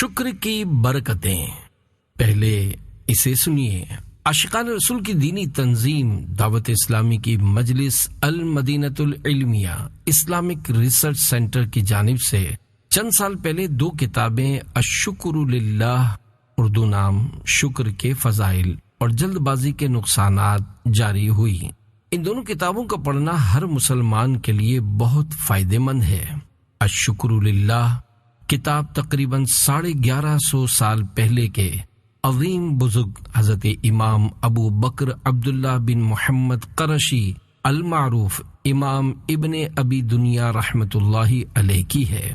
شکر کی برکتیں۔ پہلے اسے سنیے۔ عاشقان رسول کی دینی تنظیم دعوت اسلامی کی مجلس المدینۃ العلمیہ اسلامک ریسرچ سینٹر کی جانب سے چند سال پہلے 2 کتابیں الشکر للہ اردو نام شکر کے فضائل اور جلد بازی کے نقصانات جاری ہوئی۔ ان دونوں کتابوں کا پڑھنا ہر مسلمان کے لیے بہت فائدہ مند ہے۔ الشکر للہ کتاب تقریباً 1150 سال پہلے کے عظیم بزرگ حضرت امام ابو بکر عبداللہ بن محمد قرشی المعروف امام ابن ابی دنیا رحمۃ اللہ علیہ کی ہے،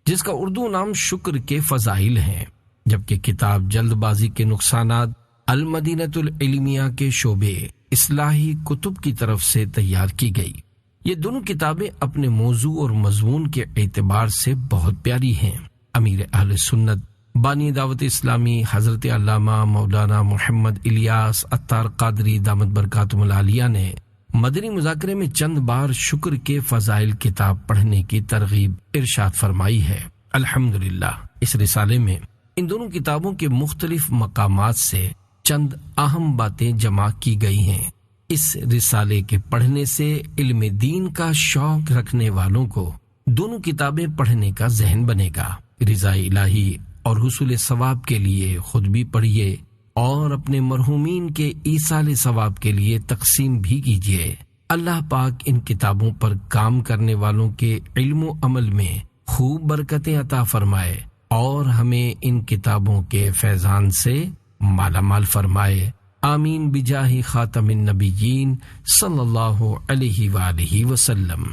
جس کا اردو نام شکر کے فضائل ہیں، جبکہ کتاب جلد بازی کے نقصانات المدینۃ العلمیہ کے شعبے اصلاحی کتب کی طرف سے تیار کی گئی۔ یہ دونوں کتابیں اپنے موضوع اور مضمون کے اعتبار سے بہت پیاری ہیں۔ امیر اہل سنت بانی دعوت اسلامی حضرت علامہ مولانا محمد الیاس عطار قادری دامت برکاتہم العالیہ نے مدنی مذاکرے میں چند بار شکر کے فضائل کتاب پڑھنے کی ترغیب ارشاد فرمائی ہے۔ الحمدللہ اس رسالے میں ان دونوں کتابوں کے مختلف مقامات سے چند اہم باتیں جمع کی گئی ہیں۔ اس رسالے کے پڑھنے سے علم دین کا شوق رکھنے والوں کو دونوں کتابیں پڑھنے کا ذہن بنے گا۔ رضا الہی اور حصول ثواب کے لیے خود بھی پڑھیے اور اپنے مرحومین کے ایصال ثواب کے لیے تقسیم بھی کیجیے۔ اللہ پاک ان کتابوں پر کام کرنے والوں کے علم و عمل میں خوب برکتیں عطا فرمائے اور ہمیں ان کتابوں کے فیضان سے مالا مال فرمائے۔ آمین بجاہ خاتم النبیین صلی اللہ علیہ وآلہ وسلم۔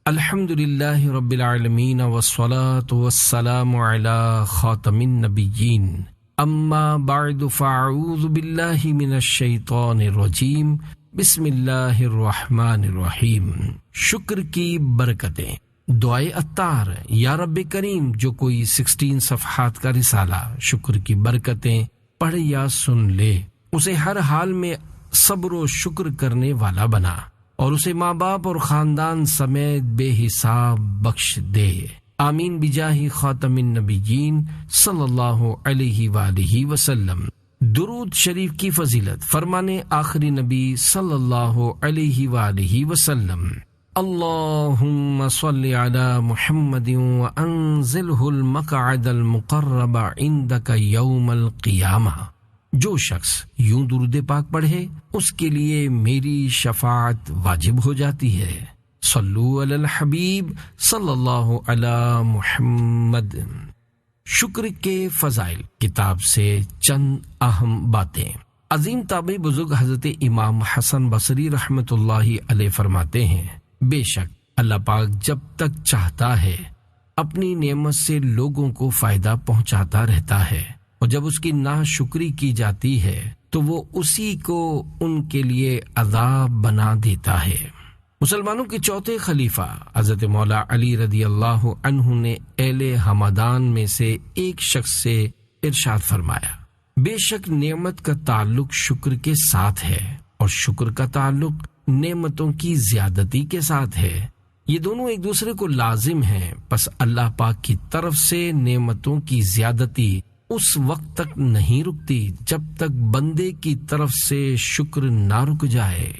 الحمدللہ رب العالمین والصلاة والسلام علی خاتم النبیین، اما بعد فاعوذ باللہ من الشیطان الرجیم، بسم اللہ الرحمن الرحیم۔ شکر کی برکتیں۔ دعائے عطار۔ یا رب کریم، جو کوئی 16 صفحات کا رسالہ شکر کی برکتیں پڑھ یا سن لے، اسے ہر حال میں صبر و شکر کرنے والا بنا اور اسے ماں باپ اور خاندان سمیت بے حساب بخش دے۔ آمین بجاہ خاتم النبیین صلی اللہ علیہ وآلہ وسلم۔ درود شریف کی فضیلت۔ فرمانے آخری نبی صلی اللہ علیہ وآلہ وسلم، اللہم صلی علی محمد وانزلہ المقعد المقرب عندک یوم القیامہ۔ جو شخص یوں درود پاک پڑھے اس کے لیے میری شفاعت واجب ہو جاتی ہے۔ صلو علی الحبیب صلی اللہ علی محمد۔ شکر کے فضائل کتاب سے چند اہم باتیں۔ عظیم تابعی بزرگ حضرت امام حسن بصری رحمۃ اللہ علیہ فرماتے ہیں، بے شک اللہ پاک جب تک چاہتا ہے اپنی نعمت سے لوگوں کو فائدہ پہنچاتا رہتا ہے، اور جب اس کی ناشکری کی جاتی ہے تو وہ اسی کو ان کے لیے عذاب بنا دیتا ہے۔ مسلمانوں کے چوتھے خلیفہ حضرت مولا علی رضی اللہ عنہ نے اہل ہمدان میں سے ایک شخص سے ارشاد فرمایا، بے شک نعمت کا تعلق شکر کے ساتھ ہے اور شکر کا تعلق نعمتوں کی زیادتی کے ساتھ ہے۔ یہ دونوں ایک دوسرے کو لازم ہیں، پس اللہ پاک کی طرف سے نعمتوں کی زیادتی اس وقت تک نہیں رکتی جب تک بندے کی طرف سے شکر نہ رک جائے۔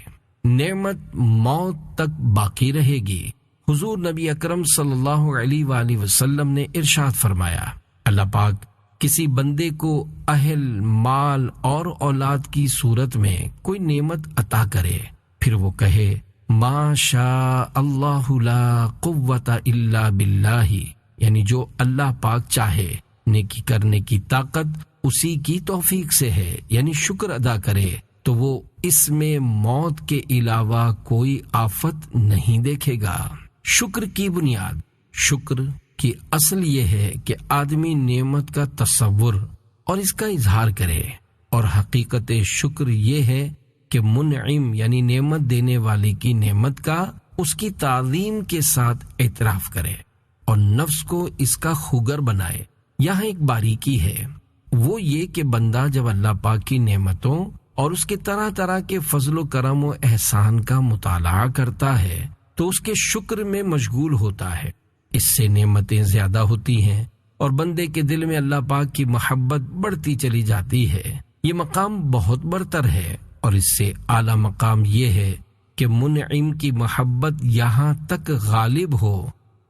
نعمت موت تک باقی رہے گی۔ حضور نبی اکرم صلی اللہ علیہ وآلہ وسلم نے ارشاد فرمایا، اللہ پاک کسی بندے کو اہل، مال اور اولاد کی صورت میں کوئی نعمت عطا کرے، پھر وہ کہے ما شاء اللہ لا قوت الا باللہ، یعنی جو اللہ پاک چاہے، نیکی کرنے کی طاقت اسی کی توفیق سے ہے، یعنی شکر ادا کرے، تو وہ اس میں موت کے علاوہ کوئی آفت نہیں دیکھے گا۔ شکر کی بنیاد۔ شکر کی اصل یہ ہے کہ آدمی نعمت کا تصور اور اس کا اظہار کرے، اور حقیقت شکر یہ ہے کہ منعم یعنی نعمت دینے والے کی نعمت کا اس کی تعظیم کے ساتھ اعتراف کرے اور نفس کو اس کا خوگر بنائے۔ یہاں ایک باریکی ہے، وہ یہ کہ بندہ جب اللہ پاک کی نعمتوں اور اس کے طرح طرح کے فضل و کرم و احسان کا مطالعہ کرتا ہے تو اس کے شکر میں مشغول ہوتا ہے، اس سے نعمتیں زیادہ ہوتی ہیں اور بندے کے دل میں اللہ پاک کی محبت بڑھتی چلی جاتی ہے۔ یہ مقام بہت برتر ہے، اور اس سے اعلیٰ مقام یہ ہے کہ منعم کی محبت یہاں تک غالب ہو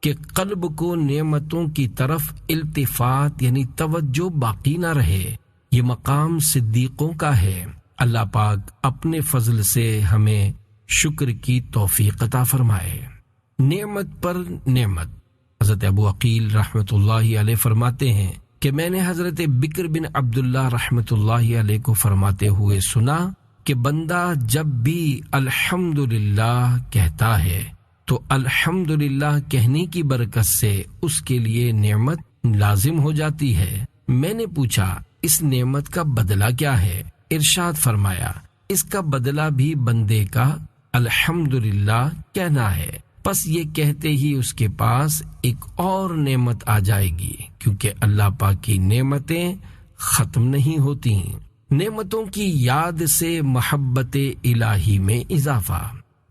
کہ قلب کو نعمتوں کی طرف التفات یعنی توجہ باقی نہ رہے۔ یہ مقام صدیقوں کا ہے۔ اللہ پاک اپنے فضل سے ہمیں شکر کی توفیق عطا فرمائے۔ نعمت پر نعمت۔ حضرت ابو عقیل رحمۃ اللہ علیہ فرماتے ہیں کہ میں نے حضرت بکر بن عبداللہ رحمۃ اللہ علیہ کو فرماتے ہوئے سنا کہ بندہ جب بھی الحمدللہ کہتا ہے تو الحمدللہ کہنے کی برکت سے اس کے لیے نعمت لازم ہو جاتی ہے۔ میں نے پوچھا اس نعمت کا بدلہ کیا ہے؟ ارشاد فرمایا اس کا بدلہ بھی بندے کا الحمدللہ کہنا ہے، پس یہ کہتے ہی اس کے پاس ایک اور نعمت آ جائے گی، کیونکہ اللہ پاک کی نعمتیں ختم نہیں ہوتی۔ نعمتوں کی یاد سے محبت الہی میں اضافہ۔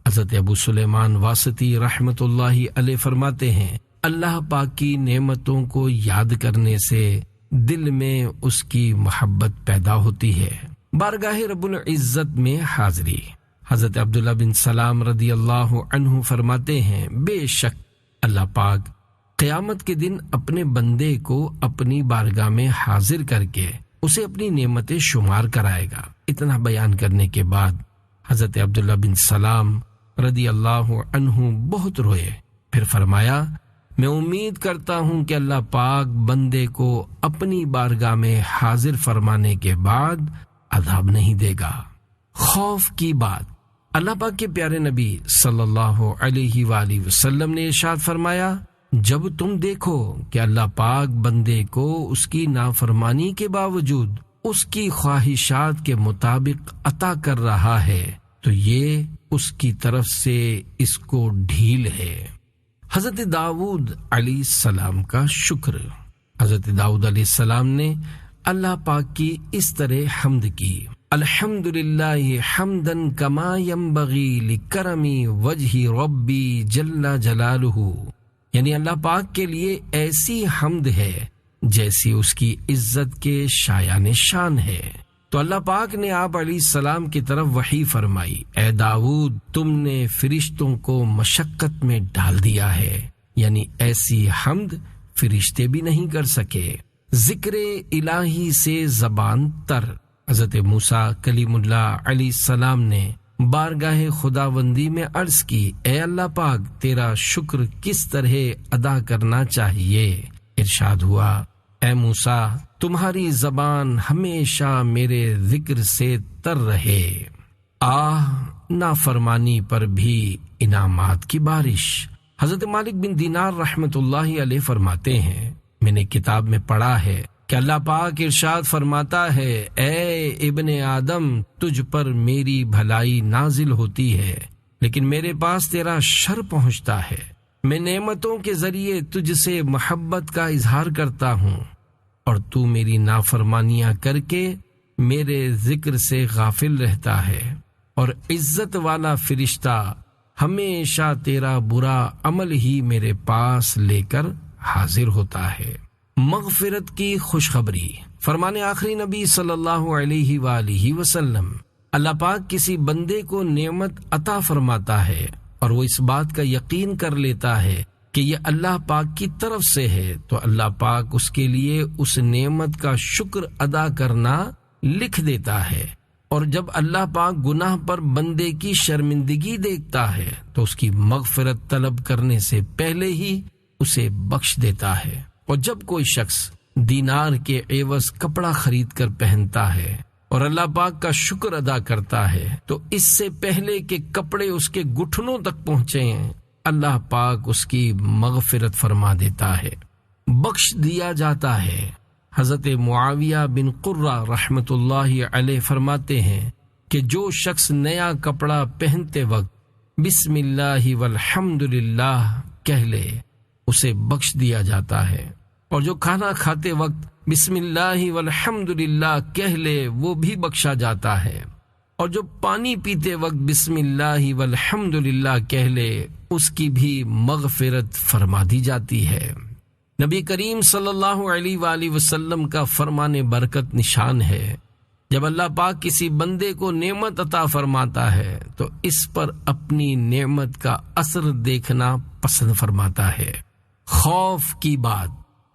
حضرت ابو سلیمان واسطی رحمۃ اللہ علیہ فرماتے ہیں اللہ پاک کی نعمتوں کو یاد کرنے سے دل میں اس کی محبت پیدا ہوتی ہے۔ بارگاہ رب العزت میں حاضری۔ حضرت عبداللہ بن سلام رضی اللہ عنہ فرماتے ہیں بے شک اللہ پاک قیامت کے دن اپنے بندے کو اپنی بارگاہ میں حاضر کر کے اسے اپنی نعمتیں شمار کرائے گا۔ اتنا بیان کرنے کے بعد حضرت عبداللہ بن سلام رضی اللہ عنہ بہت روئے، پھر فرمایا میں امید کرتا ہوں کہ اللہ پاک بندے کو اپنی بارگاہ میں حاضر فرمانے کے بعد عذاب نہیں دے گا۔ خوف کی بات۔ اللہ پاک کے پیارے نبی صلی اللہ علیہ وآلہ وسلم نے ارشاد فرمایا جب تم دیکھو کہ اللہ پاک بندے کو اس کی نافرمانی کے باوجود اس کی خواہشات کے مطابق عطا کر رہا ہے تو یہ اس کی طرف سے اس کو ڈھیل ہے۔ حضرت داؤد علیہ السلام کا شکر۔ حضرت داؤد علیہ السلام نے اللہ پاک کی اس طرح حمد کی الحمدللہ حمدا کما ینبغی لکرم وجہ ربی جل جلالہ، یعنی اللہ پاک کے لیے ایسی حمد ہے جیسی اس کی عزت کے شایان شان ہے۔ تو اللہ پاک نے آپ علیہ السلام کی طرف وحی فرمائی اے داؤد تم نے فرشتوں کو مشقت میں ڈال دیا ہے، یعنی ایسی حمد فرشتے بھی نہیں کر سکے۔ ذکر الہی سے زبان تر۔ حضرت موسیٰ کلیم اللہ علیہ السلام نے بارگاہ خداوندی میں عرض کی اے اللہ پاک تیرا شکر کس طرح ادا کرنا چاہیے؟ ارشاد ہوا اے موسیٰ تمہاری زبان ہمیشہ میرے ذکر سے تر رہے۔ نافرمانی پر بھی انعامات کی بارش۔ حضرت مالک بن دینار رحمت اللہ علیہ فرماتے ہیں میں نے کتاب میں پڑھا ہے کہ اللہ پاک ارشاد فرماتا ہے اے ابن آدم تجھ پر میری بھلائی نازل ہوتی ہے لیکن میرے پاس تیرا شر پہنچتا ہے۔ میں نعمتوں کے ذریعے تجھ سے محبت کا اظہار کرتا ہوں اور تو میری نافرمانیاں کر کے میرے ذکر سے غافل رہتا ہے، اور عزت والا فرشتہ ہمیشہ تیرا برا عمل ہی میرے پاس لے کر حاضر ہوتا ہے۔ مغفرت کی خوشخبری۔ فرمان آخری نبی صلی اللہ علیہ وآلہ وسلم اللہ پاک کسی بندے کو نعمت عطا فرماتا ہے اور وہ اس بات کا یقین کر لیتا ہے کہ یہ اللہ پاک کی طرف سے ہے تو اللہ پاک اس کے لیے اس نعمت کا شکر ادا کرنا لکھ دیتا ہے، اور جب اللہ پاک گناہ پر بندے کی شرمندگی دیکھتا ہے تو اس کی مغفرت طلب کرنے سے پہلے ہی اسے بخش دیتا ہے۔ اور جب کوئی شخص دینار کے عوض کپڑا خرید کر پہنتا ہے اور اللہ پاک کا شکر ادا کرتا ہے تو اس سے پہلے کہ کپڑے اس کے گھٹنوں تک پہنچے اللہ پاک اس کی مغفرت فرما دیتا ہے، بخش دیا جاتا ہے۔ حضرت معاویہ بن قرہ رحمت اللہ علیہ فرماتے ہیں کہ جو شخص نیا کپڑا پہنتے وقت بسم اللہ والحمد للہ کہہ لے اسے بخش دیا جاتا ہے، اور جو کھانا کھاتے وقت بسم اللہ والحمد للہ کہہ لے وہ بھی بخشا جاتا ہے، اور جو پانی پیتے وقت بسم اللہ والحمد للہ کہہ لے اس کی بھی مغفرت فرما دی جاتی ہے۔ نبی کریم صلی اللہ علیہ وآلہ وسلم کا فرمان برکت نشان ہے، جب اللہ پاک کسی بندے کو نعمت عطا فرماتا ہے تو اس پر اپنی نعمت کا اثر دیکھنا پسند فرماتا ہے۔ خوف کی بات،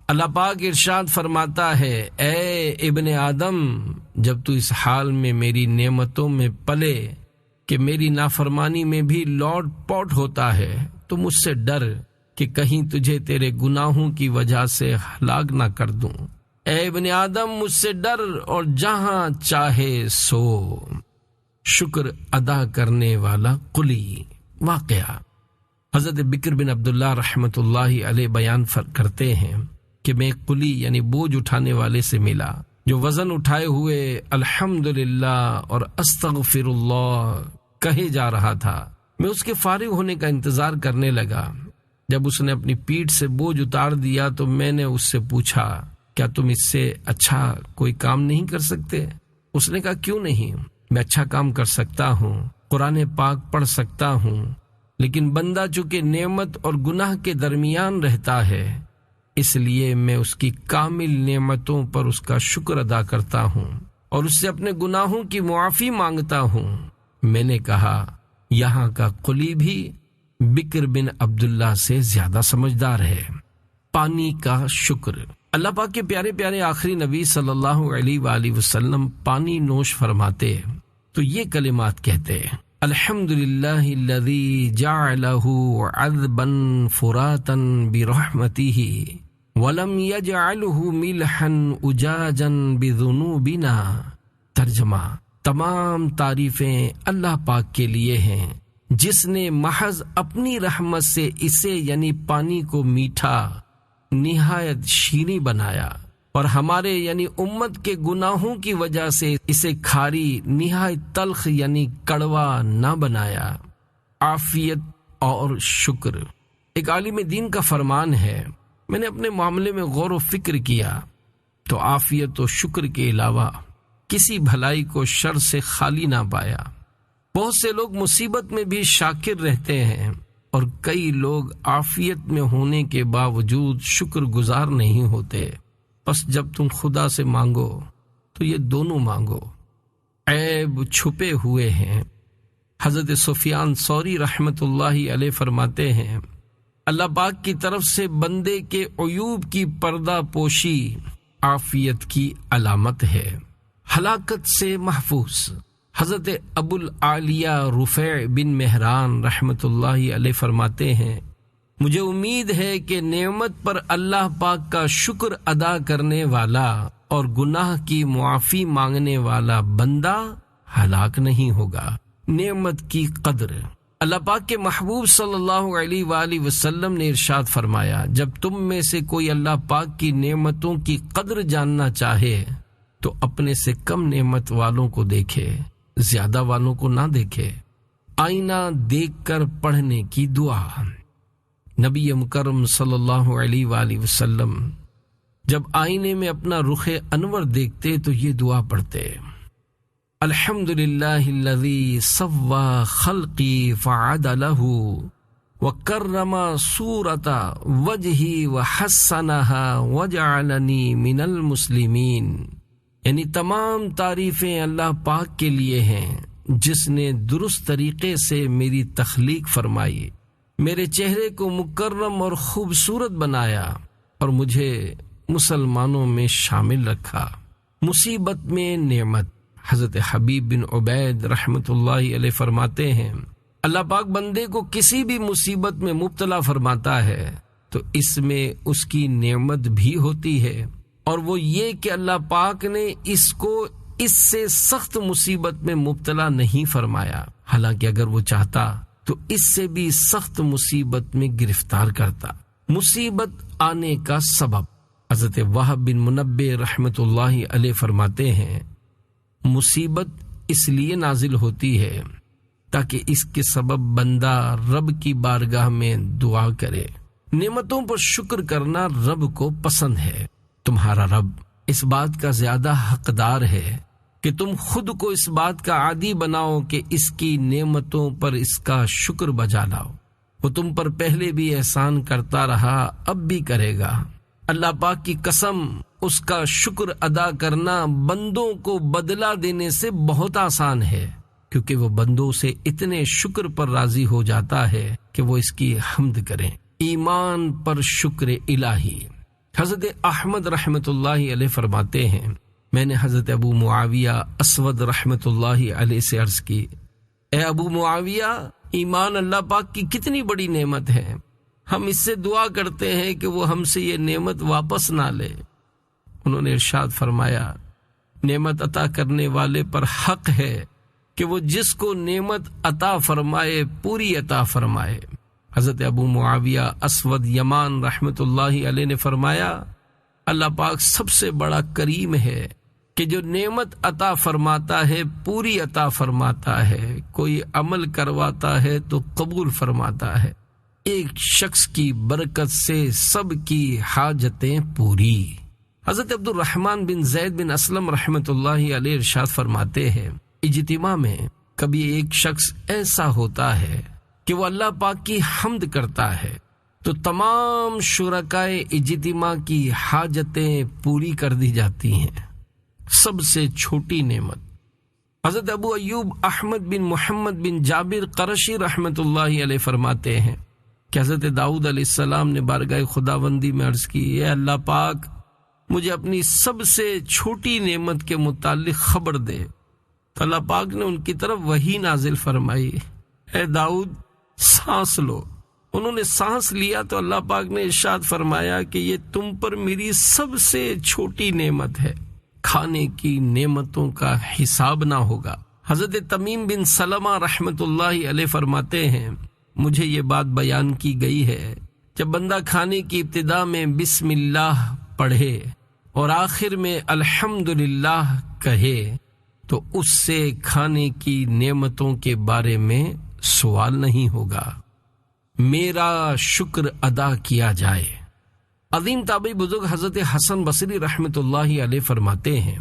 اللہ پاک ارشاد فرماتا ہے، اے ابن آدم، جب تو اس حال میں میری نعمتوں میں پلے کہ میری نافرمانی میں بھی لوٹ پوٹ ہوتا ہے تو مجھ سے ڈر کہ کہیں تجھے تیرے گناہوں کی وجہ سے ہلاک نہ کر دوں۔ اے ابن آدم، مجھ سے ڈر اور جہاں چاہے سو۔ شکر ادا کرنے والا قلی۔ واقعہ حضرت بکر بن عبداللہ رحمۃ اللہ علیہ بیان کرتے ہیں کہ میں ایک قلی یعنی بوجھ اٹھانے والے سے ملا جو وزن اٹھائے ہوئے الحمدللہ اور استغفر اللہ کہے جا رہا تھا۔ میں اس کے فارغ ہونے کا انتظار کرنے لگا۔ جب اس نے اپنی پیٹھ سے بوجھ اتار دیا تو میں نے اس سے پوچھا، کیا تم اس سے اچھا کوئی کام نہیں کر سکتے؟ اس نے کہا، کیوں نہیں، میں اچھا کام کر سکتا ہوں، قرآن پاک پڑھ سکتا ہوں، لیکن بندہ چونکہ نعمت اور گناہ کے درمیان رہتا ہے اس لیے میں اس کی کامل نعمتوں پر اس کا شکر ادا کرتا ہوں اور اس سے اپنے گناہوں کی معافی مانگتا ہوں۔ میں نے کہا، یہاں کا قلی بھی بکر بن عبداللہ سے زیادہ سمجھدار ہے۔ پانی کا شکر۔ اللہ پاک کے پیارے پیارے آخری نبی صلی اللہ علیہ وآلہ وسلم پانی نوش فرماتے تو یہ کلمات کہتے، الحمدللہ الذی جعلہ عذبا فراتا برحمتہ ولم یجعلہ ملحا اجاجا بذنوبنا۔ ترجمہ، تمام تعریفیں اللہ پاک کے لیے ہیں جس نے محض اپنی رحمت سے اسے یعنی پانی کو میٹھا نہایت شیریں بنایا اور ہمارے یعنی امت کے گناہوں کی وجہ سے اسے کھاری نہایت تلخ یعنی کڑوا نہ بنایا۔ عافیت اور شکر۔ ایک عالم دین کا فرمان ہے، میں نے اپنے معاملے میں غور و فکر کیا تو عافیت و شکر کے علاوہ کسی بھلائی کو شر سے خالی نہ پایا۔ بہت سے لوگ مصیبت میں بھی شاکر رہتے ہیں اور کئی لوگ عافیت میں ہونے کے باوجود شکر گزار نہیں ہوتے۔ بس جب تم خدا سے مانگو تو یہ دونوں مانگو۔ عیب چھپے ہوئے ہیں۔ حضرت سفیان ثوری رحمۃ اللہ علیہ فرماتے ہیں، اللہ پاک کی طرف سے بندے کے عیوب کی پردہ پوشی عافیت کی علامت ہے۔ ہلاکت سے محفوظ۔ حضرت ابو العالیہ رفیع بن مہران رحمۃ اللہ علیہ فرماتے ہیں، مجھے امید ہے کہ نعمت پر اللہ پاک کا شکر ادا کرنے والا اور گناہ کی معافی مانگنے والا بندہ ہلاک نہیں ہوگا۔ نعمت کی قدر۔ اللہ پاک کے محبوب صلی اللہ علیہ وآلہ وسلم نے ارشاد فرمایا، جب تم میں سے کوئی اللہ پاک کی نعمتوں کی قدر جاننا چاہے تو اپنے سے کم نعمت والوں کو دیکھے، زیادہ والوں کو نہ دیکھے۔ آئینہ دیکھ کر پڑھنے کی دعا۔ نبی مکرم صلی اللہ علیہ وآلہ وسلم جب آئینے میں اپنا رخ انور دیکھتے تو یہ دعا پڑھتے، الحمدللہ الذی سوى خلقی فعدلہ وکرم صورت وجہی وحسنها وجعلنی من المسلمین۔ یعنی تمام تعریفیں اللہ پاک کے لیے ہیں جس نے درست طریقے سے میری تخلیق فرمائی، میرے چہرے کو مکرم اور خوبصورت بنایا اور مجھے مسلمانوں میں شامل رکھا۔ مصیبت میں نعمت۔ حضرت حبیب بن عبید رحمۃ اللہ علیہ فرماتے ہیں، اللہ پاک بندے کو کسی بھی مصیبت میں مبتلا فرماتا ہے تو اس میں اس کی نعمت بھی ہوتی ہے، اور وہ یہ کہ اللہ پاک نے اس کو اس سے سخت مصیبت میں مبتلا نہیں فرمایا، حالانکہ اگر وہ چاہتا تو اس سے بھی سخت مصیبت میں گرفتار کرتا۔ مصیبت آنے کا سبب۔ حضرت وہب بن منبہ رحمۃ اللہ علیہ فرماتے ہیں، مصیبت اس لیے نازل ہوتی ہے تاکہ اس کے سبب بندہ رب کی بارگاہ میں دعا کرے۔ نعمتوں پر شکر کرنا رب کو پسند ہے۔ تمہارا رب اس بات کا زیادہ حقدار ہے کہ تم خود کو اس بات کا عادی بناؤ کہ اس کی نعمتوں پر اس کا شکر بجا لاؤ۔ وہ تم پر پہلے بھی احسان کرتا رہا، اب بھی کرے گا، اللہ پاک کی قسم، اس کا شکر ادا کرنا بندوں کو بدلہ دینے سے بہت آسان ہے، کیونکہ وہ بندوں سے اتنے شکر پر راضی ہو جاتا ہے کہ وہ اس کی حمد کریں۔ ایمان پر شکر الہی۔ حضرت احمد رحمۃ اللہ علیہ فرماتے ہیں، میں نے حضرت ابو معاویہ اسود رحمۃ اللہ علیہ سے عرض کی، اے ابو معاویہ، ایمان اللہ پاک کی کتنی بڑی نعمت ہے، ہم اس سے دعا کرتے ہیں کہ وہ ہم سے یہ نعمت واپس نہ لے۔ انہوں نے ارشاد فرمایا، نعمت عطا کرنے والے پر حق ہے کہ وہ جس کو نعمت عطا فرمائے پوری عطا فرمائے۔ حضرت ابو معاویہ اسود یمان رحمۃ اللہ علیہ نے فرمایا، اللہ پاک سب سے بڑا کریم ہے کہ جو نعمت عطا فرماتا ہے پوری عطا فرماتا ہے، کوئی عمل کرواتا ہے تو قبول فرماتا ہے۔ ایک شخص کی برکت سے سب کی حاجتیں پوری۔ حضرت عبد الرحمن بن زید بن اسلم رحمۃ اللہ علیہ ارشاد فرماتے ہیں، اجتماع میں کبھی ایک شخص ایسا ہوتا ہے کہ وہ اللہ پاک کی حمد کرتا ہے تو تمام شرکائے اجتماع کی حاجتیں پوری کر دی جاتی ہیں۔ سب سے چھوٹی نعمت۔ حضرت ابو ایوب احمد بن محمد بن جابر قرشی رحمۃ اللہ علیہ فرماتے ہیں کہ حضرت داؤد علیہ السلام نے بارگاہ خداوندی میں عرض کی، اے اللہ پاک، مجھے اپنی سب سے چھوٹی نعمت کے متعلق خبر دے۔ تو اللہ پاک نے ان کی طرف وحی نازل فرمائی، اے داؤد، سانس لو۔ انہوں نے سانس لیا تو اللہ پاک نے ارشاد فرمایا کہ یہ تم پر میری سب سے چھوٹی نعمت ہے، کھانے کی نعمتوں کا حساب نہ ہوگا۔ حضرت تمیم بن سلمہ رحمۃ اللہ علیہ فرماتے ہیں، مجھے یہ بات بیان کی گئی ہے، جب بندہ کھانے کی ابتدا میں بسم اللہ پڑھے اور آخر میں الحمدللہ کہے تو اس سے کھانے کی نعمتوں کے بارے میں سوال نہیں ہوگا، میرا شکر ادا کیا جائے۔ عظیم تابعی بزرگ حضرت حسن بصری رحمۃ اللہ علیہ فرماتے ہیں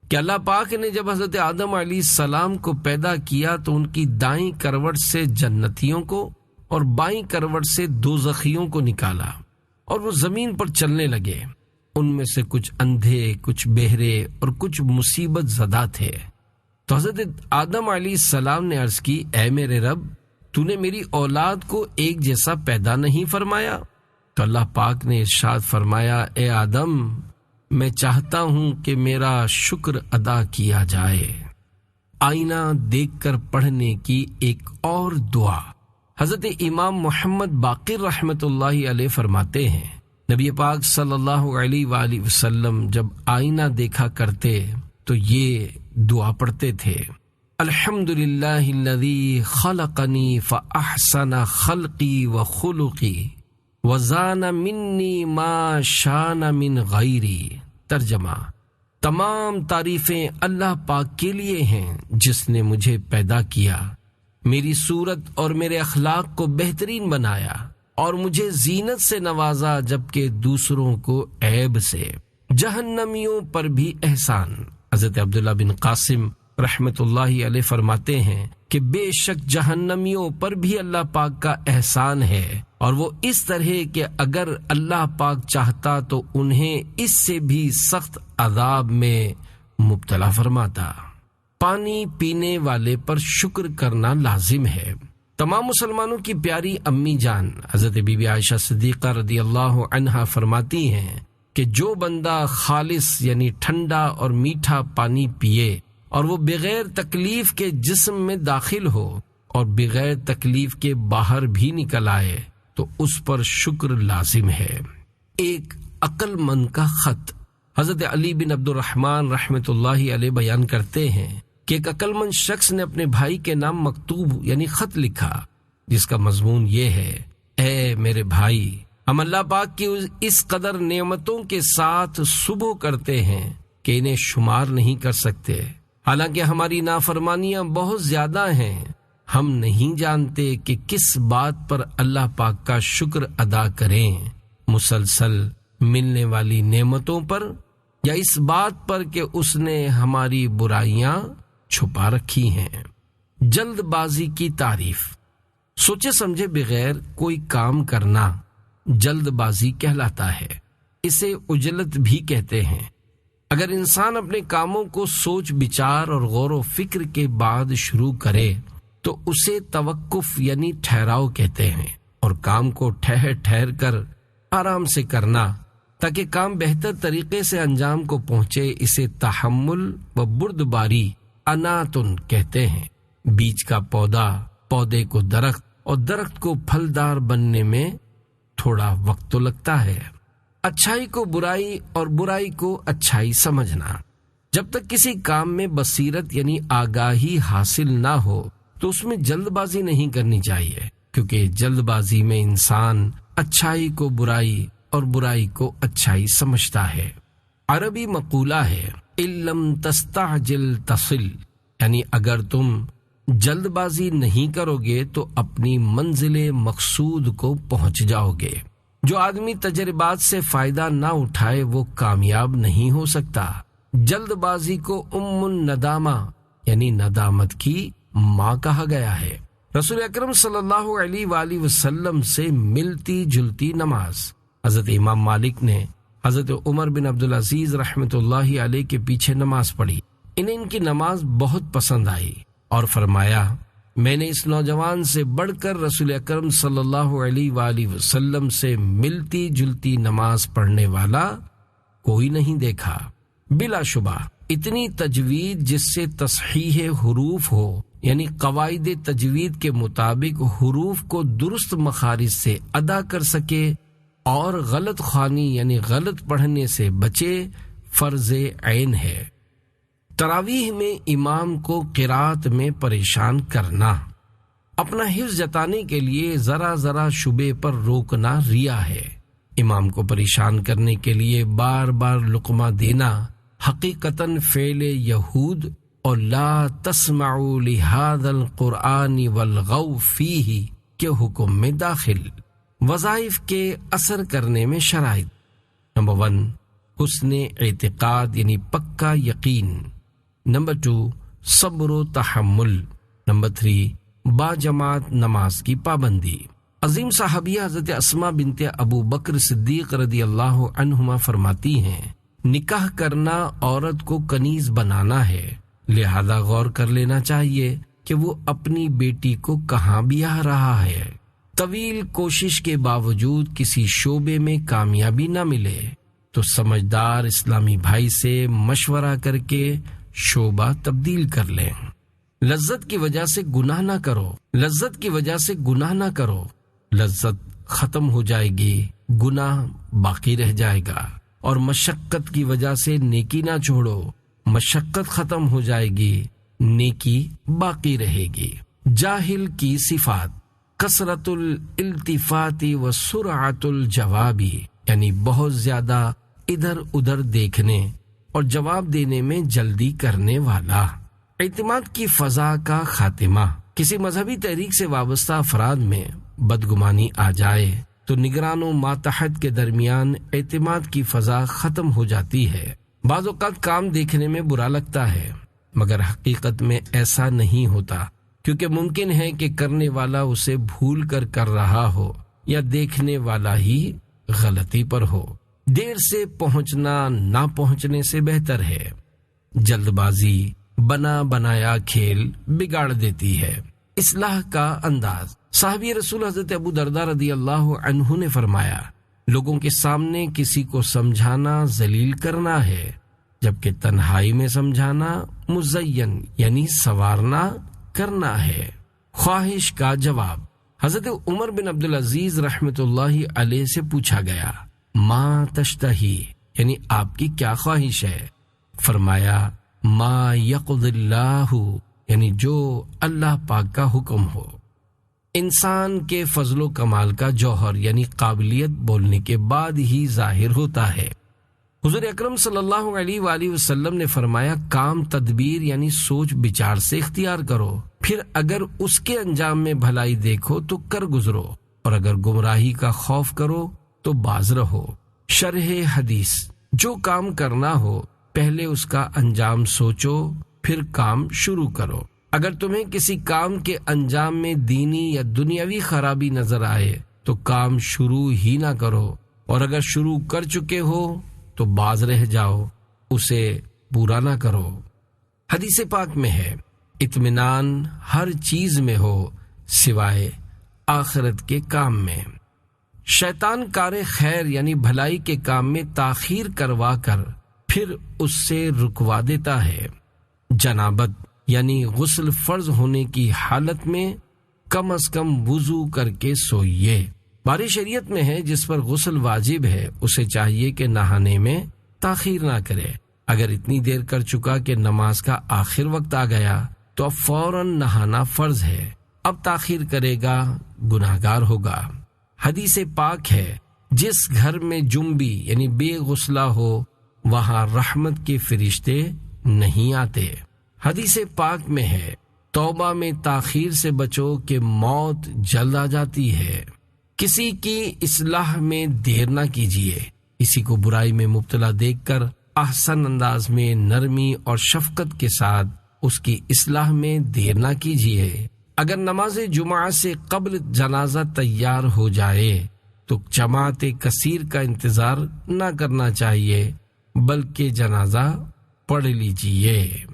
کہ اللہ پاک نے جب حضرت آدم علیہ السلام کو پیدا کیا تو ان کی دائیں کروٹ سے جنتیوں کو اور بائیں کروٹ سے دوزخیوں کو نکالا اور وہ زمین پر چلنے لگے۔ ان میں سے کچھ اندھے، کچھ بہرے اور کچھ مصیبت زدہ تھے۔ تو حضرت آدم علیہ السلام نے عرض کی، اے میرے رب، تو نے میری اولاد کو ایک جیسا پیدا نہیں فرمایا؟ تو اللہ پاک نے ارشاد فرمایا، اے آدم، میں چاہتا ہوں کہ میرا شکر ادا کیا جائے۔ آئینہ دیکھ کر پڑھنے کی ایک اور دعا۔ حضرت امام محمد باقر رحمۃ اللہ علیہ فرماتے ہیں، نبی پاک صلی اللہ علیہ وآلہ وسلم جب آئینہ دیکھا کرتے تو یہ دعا پڑھتے تھے، الحمدللہ الذی خلقنی فاحسن خلقی وخلقی وزان منی ما شان من غیری۔ ترجمہ، تمام تعریفیں اللہ پاک کے لیے ہیں جس نے مجھے پیدا کیا، میری صورت اور میرے اخلاق کو بہترین بنایا اور مجھے زینت سے نوازا جبکہ دوسروں کو عیب سے۔ جہنمیوں پر بھی احسان۔ حضرت عبداللہ بن قاسم رحمت اللہ علیہ فرماتے ہیں کہ بے شک جہنمیوں پر بھی اللہ پاک کا احسان ہے، اور وہ اس طرح کہ اگر اللہ پاک چاہتا تو انہیں اس سے بھی سخت عذاب میں مبتلا فرماتا۔ پانی پینے والے پر شکر کرنا لازم ہے۔ تمام مسلمانوں کی پیاری امی جان حضرت بی بی عائشہ صدیقہ رضی اللہ عنہا فرماتی ہیں کہ جو بندہ خالص یعنی ٹھنڈا اور میٹھا پانی پیے اور وہ بغیر تکلیف کے جسم میں داخل ہو اور بغیر تکلیف کے باہر بھی نکل آئے تو اس پر شکر لازم ہے۔ ایک عقل مند کا خط۔ حضرت علی بن عبد الرحمن رحمۃ اللہ علیہ بیان کرتے ہیں کہ ایک عقل مند شخص نے اپنے بھائی کے نام مکتوب یعنی خط لکھا، جس کا مضمون یہ ہے، اے میرے بھائی، ہم اللہ پاک کی اس قدر نعمتوں کے ساتھ صبح کرتے ہیں کہ انہیں شمار نہیں کر سکتے، حالانکہ ہماری نافرمانیاں بہت زیادہ ہیں۔ ہم نہیں جانتے کہ کس بات پر اللہ پاک کا شکر ادا کریں، مسلسل ملنے والی نعمتوں پر یا اس بات پر کہ اس نے ہماری برائیاں چھپا رکھی ہیں۔ جلد بازی کی تعریف۔ سوچے سمجھے بغیر کوئی کام کرنا جلد بازی کہلاتا ہے۔ اسے عجلت بھی کہتے ہیں۔ اگر انسان اپنے کاموں کو سوچ بچار اور غور و فکر کے بعد شروع کرے تو اسے توقف یعنی ٹھہراؤ کہتے ہیں، اور کام کو ٹھہر ٹھہر کر آرام سے کرنا تاکہ کام بہتر طریقے سے انجام کو پہنچے، اسے تحمل و بردباری اناتن کہتے ہیں۔ بیج کا پودا، پودے کو درخت اور درخت کو پھلدار بننے میں تھوڑا وقت تو لگتا ہے۔ اچھائی کو برائی اور برائی کو اچھائی سمجھنا۔ جب تک کسی کام میں بصیرت یعنی آگاہی حاصل نہ ہو تو اس میں جلد بازی نہیں کرنی چاہیے، کیونکہ جلد بازی میں انسان اچھائی کو برائی اور برائی کو اچھائی سمجھتا ہے۔ عربی مقولہ ہے اِلَّمْ تَسْتَعْجِلْ تَصِلْ، یعنی اگر تم جلد بازی نہیں کرو گے تو اپنی منزل مقصود کو پہنچ جاؤ گے۔ جو آدمی تجربات سے فائدہ نہ اٹھائے وہ کامیاب نہیں ہو سکتا۔ جلد بازی کو الندامہ یعنی ندامت کی ماں کہا گیا ہے۔ رسول اکرم صلی اللہ علیہ وآلہ وسلم سے ملتی جلتی نماز۔ حضرت امام مالک نے حضرت عمر بن عبدالعزیز رحمۃ اللہ علیہ کے پیچھے نماز پڑھی۔ انہیں ان کی نماز بہت پسند آئی اور فرمایا، میں نے اس نوجوان سے بڑھ کر رسول اکرم صلی اللہ علیہ وآلہ وسلم سے ملتی جلتی نماز پڑھنے والا کوئی نہیں دیکھا۔ بلا شبہ اتنی تجوید جس سے تصحیح حروف ہو، یعنی قواعد تجوید کے مطابق حروف کو درست مخارج سے ادا کر سکے اور غلط خوانی یعنی غلط پڑھنے سے بچے، فرض عین ہے۔ تراویح میں امام کو قرات میں پریشان کرنا، اپنا حفظ جتانے کے لیے ذرا ذرا شبے پر روکنا ریا ہے۔ امام کو پریشان کرنے کے لیے بار بار لقمہ دینا حقیقتاً فعل یہود اور لا تسمعوا لہذا القرآن والغوا فیہ کے حکم میں داخل۔ وظائف کے اثر کرنے میں شرائط۔ نمبر 1، حسن اعتقاد یعنی پکا یقین۔ نمبر 2، صبر و تحمل۔ نمبر 3، باجماعت نماز کی پابندی۔ عظیم صحابیہ حضرت اسماء بنت ابو بکر صدیق رضی اللہ عنہما فرماتی ہیں، نکاح کرنا عورت کو کنیز بنانا ہے، لہذا غور کر لینا چاہیے کہ وہ اپنی بیٹی کو کہاں بیاہ رہا ہے۔ طویل کوشش کے باوجود کسی شعبے میں کامیابی نہ ملے تو سمجھدار اسلامی بھائی سے مشورہ کر کے شعبہ تبدیل کر لیں۔ لذت کی وجہ سے گناہ نہ کرو، لذت کی وجہ سے گناہ نہ کرو، لذت ختم ہو جائے گی، گناہ باقی رہ جائے گا۔ اور مشقت کی وجہ سے نیکی نہ چھوڑو، مشقت ختم ہو جائے گی، نیکی باقی رہے گی۔ جاہل کی صفات، کثرت الالتفات و سرعت الجواب، یعنی بہت زیادہ ادھر ادھر دیکھنے اور جواب دینے میں جلدی کرنے والا۔ اعتماد کی فضا کا خاتمہ، کسی مذہبی تحریک سے وابستہ افراد میں بدگمانی آ جائے تو نگران و ماتحت کے درمیان اعتماد کی فضا ختم ہو جاتی ہے۔ بعض اوقات کام دیکھنے میں برا لگتا ہے مگر حقیقت میں ایسا نہیں ہوتا، کیونکہ ممکن ہے کہ کرنے والا اسے بھول کر رہا ہو یا دیکھنے والا ہی غلطی پر ہو۔ دیر سے پہنچنا نہ پہنچنے سے بہتر ہے۔ جلد بازی بنا بنایا کھیل بگاڑ دیتی ہے۔ اصلاح کا انداز، صحابی رسول حضرت ابو درداء رضی اللہ عنہ نے فرمایا، لوگوں کے سامنے کسی کو سمجھانا ذلیل کرنا ہے، جبکہ تنہائی میں سمجھانا مزین یعنی سنوارنا کرنا ہے۔ خواہش کا جواب، حضرت عمر بن عبدالعزیز رحمۃ اللہ علیہ سے پوچھا گیا، ما تشتہی یعنی آپ کی کیا خواہش ہے؟ فرمایا، ما یقضی اللہ یعنی جو اللہ پاک کا حکم ہو۔ انسان کے فضل و کمال کا جوہر یعنی قابلیت بولنے کے بعد ہی ظاہر ہوتا ہے۔ حضور اکرم صلی اللہ علیہ وآلہ وسلم نے فرمایا، کام تدبیر یعنی سوچ بچار سے اختیار کرو، پھر اگر اس کے انجام میں بھلائی دیکھو تو کر گزرو، اور اگر گمراہی کا خوف کرو تو باز رہو۔ شرح حدیث، جو کام کرنا ہو پہلے اس کا انجام سوچو پھر کام شروع کرو۔ اگر تمہیں کسی کام کے انجام میں دینی یا دنیاوی خرابی نظر آئے تو کام شروع ہی نہ کرو، اور اگر شروع کر چکے ہو تو باز رہ جاؤ، اسے پورا نہ کرو۔ حدیث پاک میں ہے اطمینان ہر چیز میں ہو سوائے آخرت کے کام میں۔ شیطان کار خیر یعنی بھلائی کے کام میں تاخیر کروا کر پھر اس سے رکوا دیتا ہے۔ جنابت یعنی غسل فرض ہونے کی حالت میں کم از کم وضو کر کے سوئیے۔ باری شریعت میں ہے جس پر غسل واجب ہے اسے چاہیے کہ نہانے میں تاخیر نہ کرے۔ اگر اتنی دیر کر چکا کہ نماز کا آخر وقت آ گیا تو اب فوراً نہانا فرض ہے، اب تاخیر کرے گا گناہگار ہوگا۔ حدیث پاک ہے جس گھر میں جنبی یعنی بے غسلہ ہو وہاں رحمت کے فرشتے نہیں آتے۔ حدیث پاک میں ہے توبہ میں تاخیر سے بچو کہ موت جلد آ جاتی ہے۔ کسی کی اصلاح میں دیر نہ کیجیے، کسی کو برائی میں مبتلا دیکھ کر احسن انداز میں نرمی اور شفقت کے ساتھ اس کی اصلاح میں دیر نہ کیجیے۔ اگر نماز جمعہ سے قبل جنازہ تیار ہو جائے تو جماعت کثیر کا انتظار نہ کرنا چاہیے بلکہ جنازہ پڑھ لیجیے۔